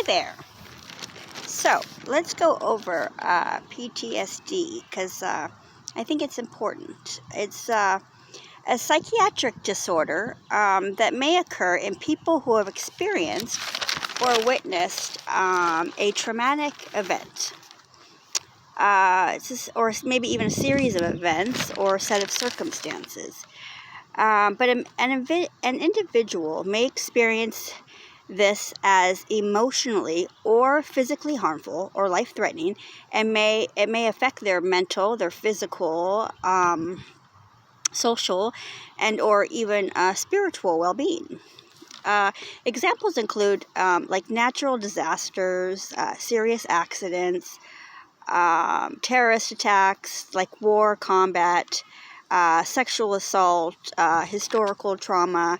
there. So let's go over PTSD because I think it's important. It's a psychiatric disorder that may occur in people who have experienced or witnessed a traumatic event. Or maybe even a series of events or a set of circumstances. But an individual may experience this as emotionally or physically harmful or life-threatening, and it may affect their mental, their physical, social, and or even spiritual well-being. Examples include like natural disasters, serious accidents, terrorist attacks like war, combat, sexual assault, historical trauma,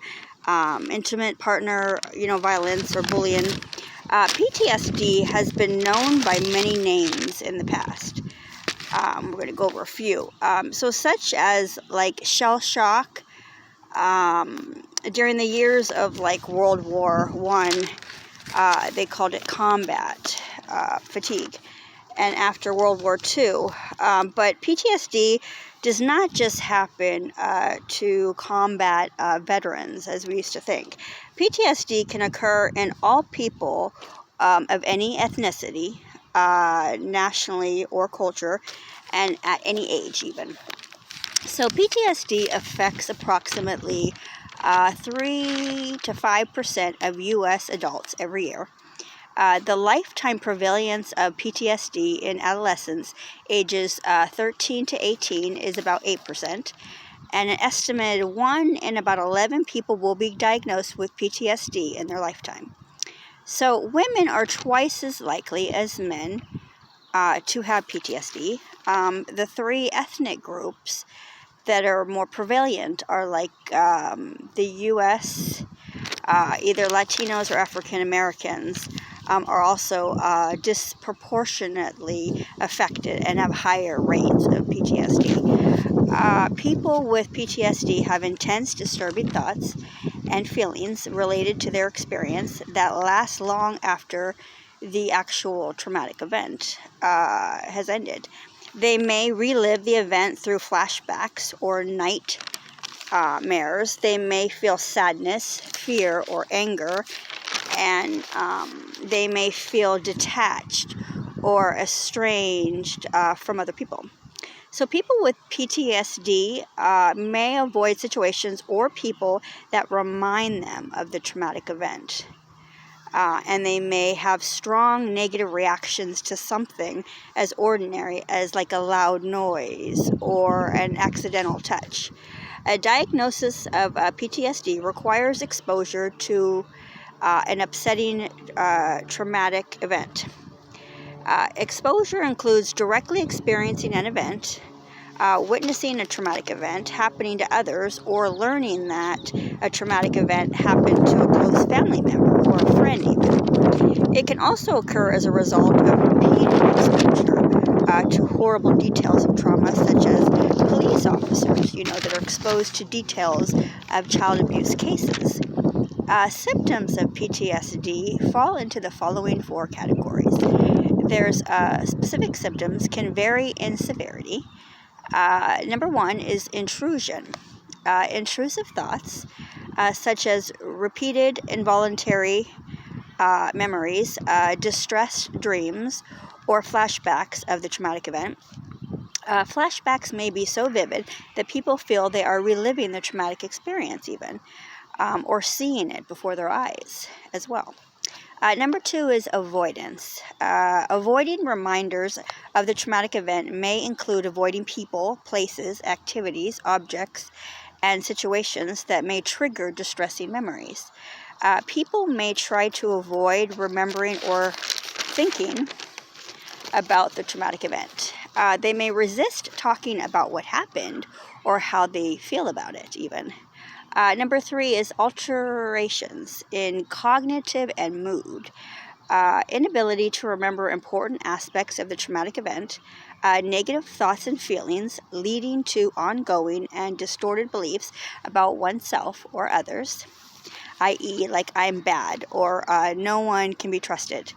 intimate partner, violence or bullying. PTSD has been known by many names in the past. We're going to go over a few. So such as like shell shock, during the years of like World War I, they called it combat fatigue, and after World War II. But PTSD does not just happen to combat veterans, as we used to think. PTSD can occur in all people of any ethnicity, nationally or culture, and at any age even. So PTSD affects approximately 3 to 5% of U.S. adults every year. The lifetime prevalence of PTSD in adolescents ages 13 to 18 is about 8%, and an estimated 1 in about 11 people will be diagnosed with PTSD in their lifetime. So women are twice as likely as men to have PTSD. The three ethnic groups that are more prevalent are like the U.S., either Latinos or African Americans, are also disproportionately affected and have higher rates of PTSD. People with PTSD have intense, disturbing thoughts and feelings related to their experience that last long after the actual traumatic event has ended. They may relive the event through flashbacks or nightmares. They may feel sadness, fear, or anger, and they may feel detached or estranged from other people. So people with PTSD may avoid situations or people that remind them of the traumatic event. And they may have strong negative reactions to something as ordinary as like a loud noise or an accidental touch. A diagnosis of PTSD requires exposure to an upsetting traumatic event. Exposure includes directly experiencing an event, witnessing a traumatic event happening to others, or learning that a traumatic event happened to a close family member or a friend even. It can also occur as a result of repeated exposure to horrible details of trauma, such as police officers, that are exposed to details of child abuse cases. Symptoms of PTSD fall into the following 4 categories. There's specific symptoms can vary in severity. Number 1 is intrusion. Intrusive thoughts, such as repeated involuntary memories, distressed dreams, or flashbacks of the traumatic event. Flashbacks may be so vivid that people feel they are reliving the traumatic experience even, or seeing it before their eyes as well. Number 2 is avoidance. Avoiding reminders of the traumatic event may include avoiding people, places, activities, objects, and situations that may trigger distressing memories. People may try to avoid remembering or thinking about the traumatic event. They may resist talking about what happened or how they feel about it even. Number 3 is alterations in cognitive and mood. Inability to remember important aspects of the traumatic event, negative thoughts and feelings leading to ongoing and distorted beliefs about oneself or others. i.e., like I'm bad or no one can be trusted.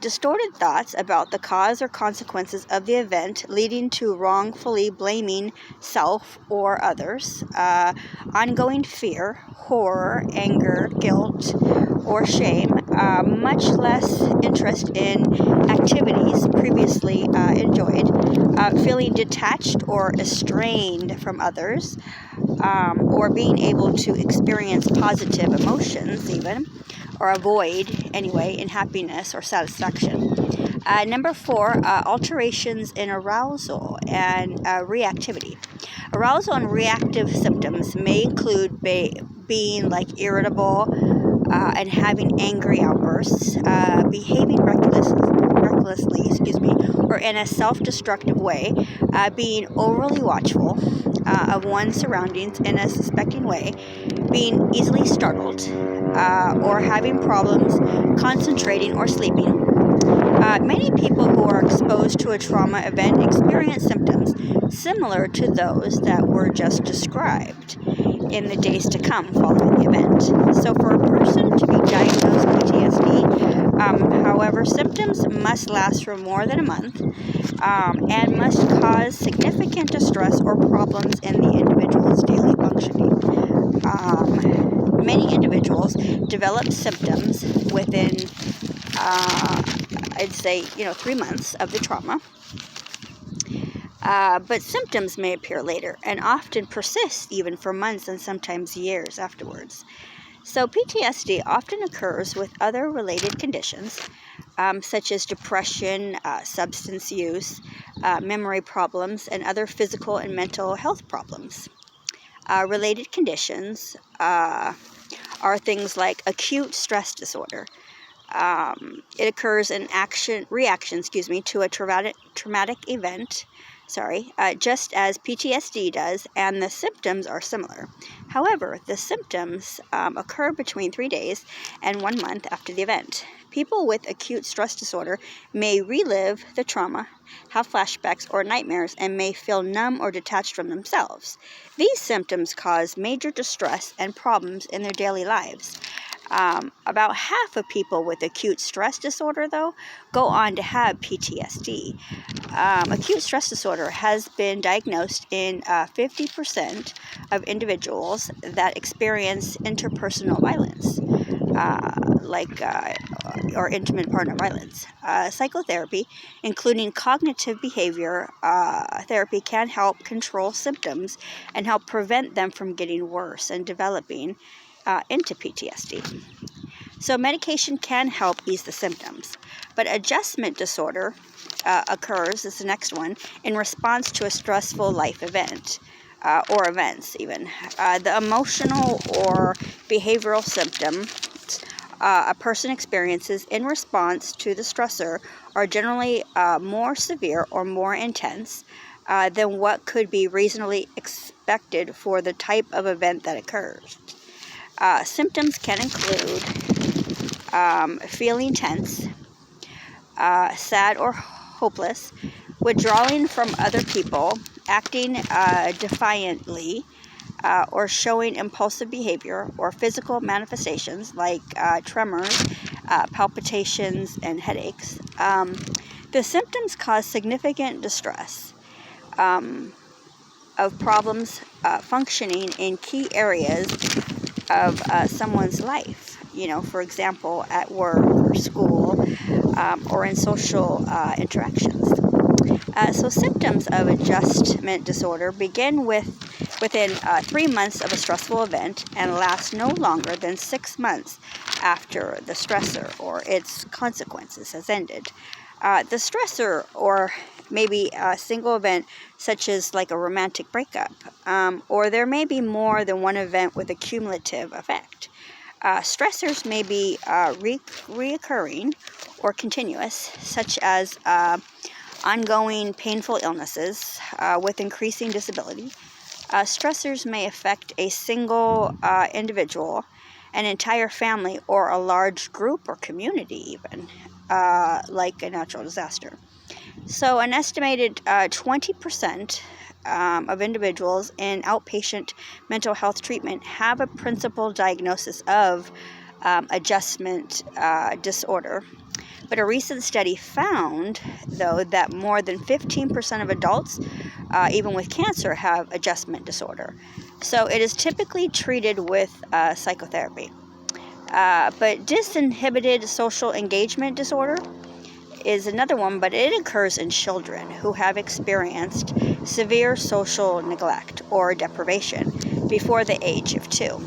Distorted thoughts about the cause or consequences of the event, leading to wrongfully blaming self or others. Ongoing fear, horror, anger, guilt, or shame. Much less interest in activities previously enjoyed. Feeling detached or estranged from others. Or being able to experience positive emotions, even, or avoid anyway in happiness or satisfaction. Number 4, alterations in arousal and reactivity. Arousal and reactive symptoms may include being like irritable and having angry outbursts, behaving recklessly, or in a self-destructive way, being overly watchful of one's surroundings in a suspecting way, being easily startled, or having problems concentrating or sleeping. Many people who are exposed to a trauma event experience symptoms similar to those that were just described in the days to come following the event. So for a person to be diagnosed PTSD, however, symptoms must last for more than a month and must cause significant distress or problems in the individual's daily functioning. Many individuals develop symptoms within, I'd say, 3 months of the trauma. But symptoms may appear later and often persist even for months and sometimes years afterwards. So PTSD often occurs with other related conditions, such as depression, substance use, memory problems, and other physical and mental health problems. Related conditions are things like acute stress disorder. It occurs in reaction to a traumatic event, just as PTSD does, and the symptoms are similar. However, the symptoms occur between 3 days and 1 month after the event. People with acute stress disorder may relive the trauma, have flashbacks or nightmares, and may feel numb or detached from themselves. These symptoms cause major distress and problems in their daily lives. About half of people with acute stress disorder, though, go on to have PTSD. Acute stress disorder has been diagnosed in 50% of individuals that experience interpersonal violence, or intimate partner violence. Psychotherapy, including cognitive behavior therapy, can help control symptoms and help prevent them from getting worse and developing into PTSD. So medication can help ease the symptoms, but adjustment disorder occurs, is the next one, in response to a stressful life event, or events even. The emotional or behavioral symptoms a person experiences in response to the stressor are generally more severe or more intense than what could be reasonably expected for the type of event that occurs. Symptoms can include feeling tense, sad or hopeless, withdrawing from other people, acting defiantly, or showing impulsive behavior, or physical manifestations like tremors, palpitations, and headaches. The symptoms cause significant distress of problems functioning in key areas of someone's life. For example, at work or school, or in social interactions. So symptoms of adjustment disorder begin within 3 months of a stressful event and last no longer than 6 months after the stressor or its consequences has ended. The stressor, or maybe a single event such as like a romantic breakup, or there may be more than one event with a cumulative effect. Stressors may be reoccurring or continuous, such as ongoing painful illnesses with increasing disability. Stressors may affect a single individual, an entire family, or a large group or community even, like a natural disaster. So an estimated 20% of individuals in outpatient mental health treatment have a principal diagnosis of adjustment disorder. But a recent study found, though, that more than 15% of adults, even with cancer, have adjustment disorder. So it is typically treated with psychotherapy. But disinhibited social engagement disorder is another one, but it occurs in children who have experienced severe social neglect or deprivation before the age of 2.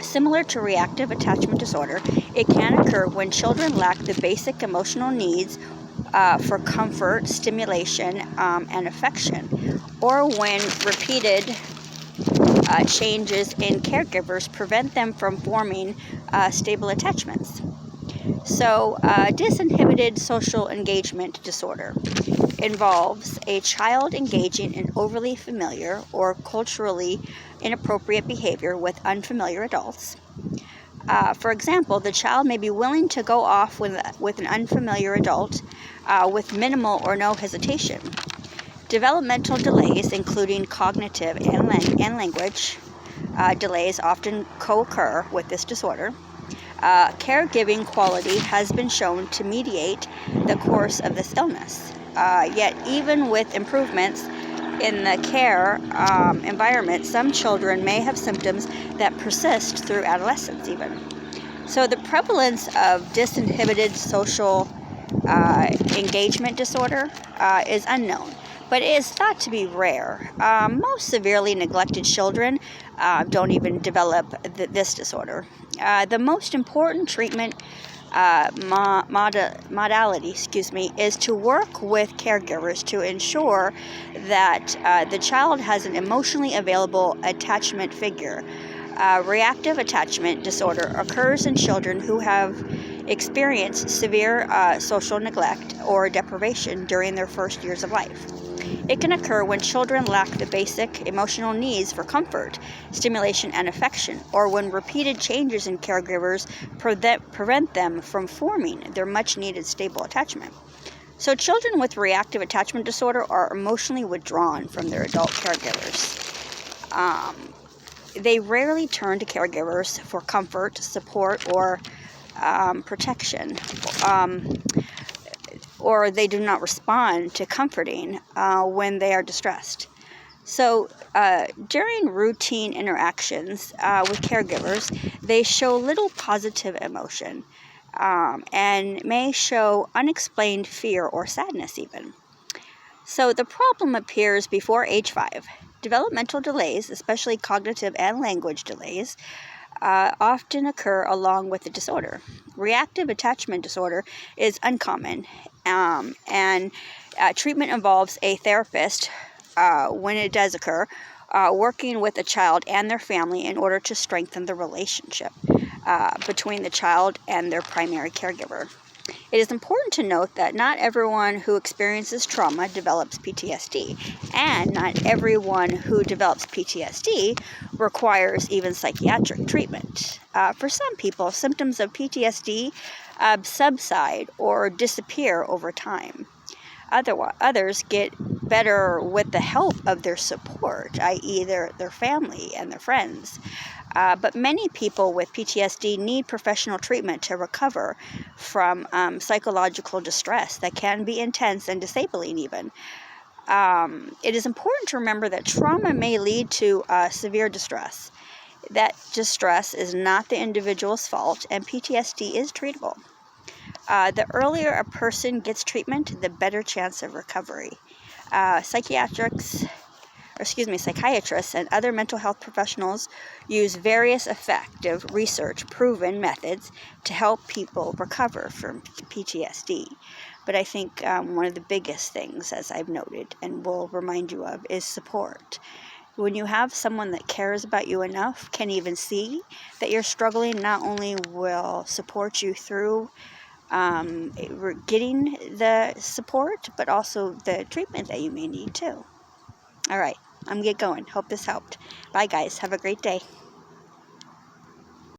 Similar to reactive attachment disorder, it can occur when children lack the basic emotional needs for comfort, stimulation, and affection, or when repeated changes in caregivers prevent them from forming stable attachments. So, disinhibited social engagement disorder involves a child engaging in overly familiar or culturally inappropriate behavior with unfamiliar adults. For example, the child may be willing to go off with an unfamiliar adult with minimal or no hesitation. Developmental delays, including cognitive and language delays, often co-occur with this disorder. Caregiving quality has been shown to mediate the course of this illness. Yet, even with improvements in the care environment, some children may have symptoms that persist through adolescence even. So the prevalence of disinhibited social engagement disorder is unknown, but it is thought to be rare. Most severely neglected children don't even develop this disorder. The most important treatment modality, is to work with caregivers to ensure that the child has an emotionally available attachment figure. Reactive attachment disorder occurs in children who have experienced severe social neglect or deprivation during their first years of life. It can occur when children lack the basic emotional needs for comfort, stimulation, and affection, or when repeated changes in caregivers prevent them from forming their much-needed stable attachment. So children with reactive attachment disorder are emotionally withdrawn from their adult caregivers. They rarely turn to caregivers for comfort, support, or protection. Or they do not respond to comforting when they are distressed. So during routine interactions with caregivers, they show little positive emotion and may show unexplained fear or sadness even. So the problem appears before age 5. Developmental delays, especially cognitive and language delays, often occur along with the disorder. Reactive attachment disorder is uncommon, and treatment involves a therapist, when it does occur, working with a child and their family in order to strengthen the relationship between the child and their primary caregiver. It is important to note that not everyone who experiences trauma develops PTSD, and not everyone who develops PTSD requires even psychiatric treatment. For some people, symptoms of PTSD subside or disappear over time. Others get better with the help of their support, i.e. their family and their friends. But many people with PTSD need professional treatment to recover from psychological distress that can be intense and disabling even. It is important to remember that trauma may lead to severe distress. That distress is not the individual's fault, and PTSD is treatable. The earlier a person gets treatment, the better chance of recovery. Psychiatrists and other mental health professionals use various effective research-proven methods to help people recover from PTSD. But I think one of the biggest things, as I've noted and will remind you of, is support. When you have someone that cares about you enough, can even see that you're struggling, not only will support you through getting the support, but also the treatment that you may need too. All right, I'm going to get going. Hope this helped. Bye, guys. Have a great day.